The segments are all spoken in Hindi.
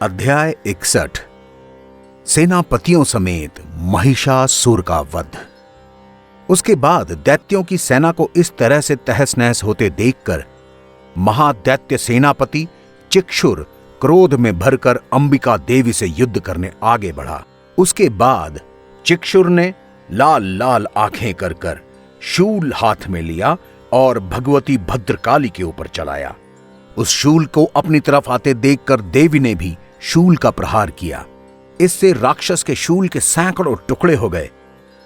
अध्याय 61। सेनापतियों समेत महिषासुर का वध। उसके बाद दैत्यों की सेना को इस तरह से तहस नहस होते देखकर महादैत्य सेनापति चिक्षुर क्रोध में भरकर अंबिका देवी से युद्ध करने आगे बढ़ा। उसके बाद चिक्षुर ने लाल लाल आंखें कर शूल हाथ में लिया और भगवती भद्रकाली के ऊपर चलाया। उस शूल को अपनी तरफ आते देखकर देवी ने भी शूल का प्रहार किया। इससे राक्षस के शूल के सैकड़ों टुकड़े हो गए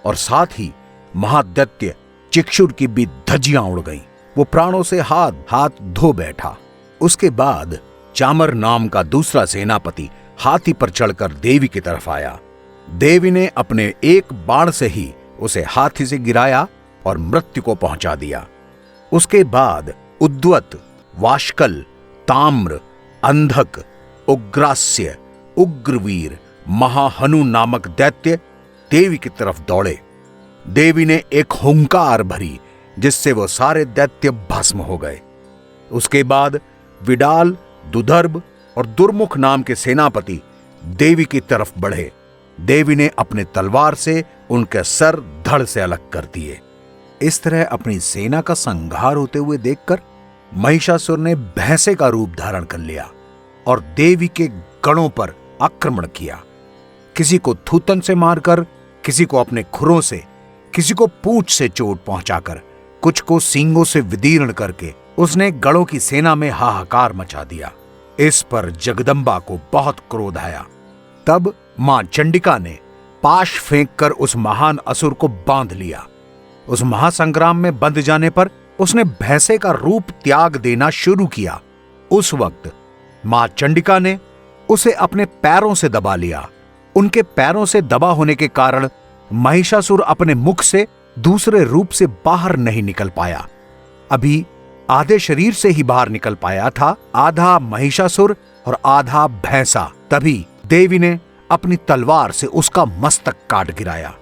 और साथ ही महादैत्य चिक्षुर की भी धज्जियां उड़ गईं। वो प्राणों से हाथ धो बैठा। उसके बाद चामर नाम का दूसरा सेनापति हाथी पर चढ़कर देवी की तरफ आया। देवी ने अपने एक बाण से ही उसे हाथी से गिराया और मृत्यु को पहुंचा दिया। उसके बाद उद्वत, वाष्कल, ताम्र, अंधक, उग्रास्य, उग्रवीर, महाहनु नामक दैत्य देवी की तरफ दौड़े। देवी ने एक हुंकार भरी जिससे वो सारे दैत्य भस्म हो गए। उसके बाद विडाल, दुदर्भ और दुर्मुख नाम के सेनापति देवी की तरफ बढ़े। देवी ने अपने तलवार से उनके सर धड़ से अलग कर दिए। इस तरह अपनी सेना का संहार होते हुए देखकर महिषासुर ने भैंसे का रूप धारण कर लिया और देवी के गणों पर आक्रमण किया। किसी को थूतन से मारकर, किसी को अपने खुरों से, किसी को पूंछ से चोट पहुंचाकर, कुछ को सींगों से विदीर्ण करके उसने गणों की सेना में हाहाकार मचा दिया। इस पर जगदंबा को बहुत क्रोध आया। तब मां चंडिका ने पाश फेंककर उस महान असुर को बांध लिया। उस महासंग्राम में बंध जाने पर उसने भैंसे का रूप त्याग देना शुरू किया। उस वक्त मां चंडिका ने उसे अपने पैरों से दबा लिया। उनके पैरों से दबा होने के कारण महिषासुर अपने मुख से दूसरे रूप से बाहर नहीं निकल पाया। अभी आधे शरीर से ही बाहर निकल पाया था, आधा महिषासुर और आधा भैंसा। तभी देवी ने अपनी तलवार से उसका मस्तक काट गिराया।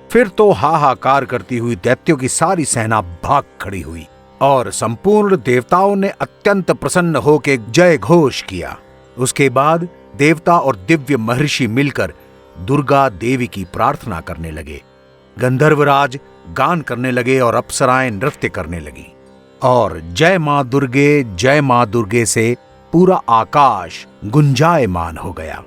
फिर तो हाहाकार करती हुई दैत्यों की सारी सेना भाग खड़ी हुई और संपूर्ण देवताओं ने अत्यंत प्रसन्न होकर जय घोष किया। उसके बाद देवता और दिव्य महर्षि मिलकर दुर्गा देवी की प्रार्थना करने लगे। गंधर्वराज गान करने लगे और अप्सराएं नृत्य करने लगी और जय मां दुर्गे से पूरा आकाश गुंजायमान हो गया।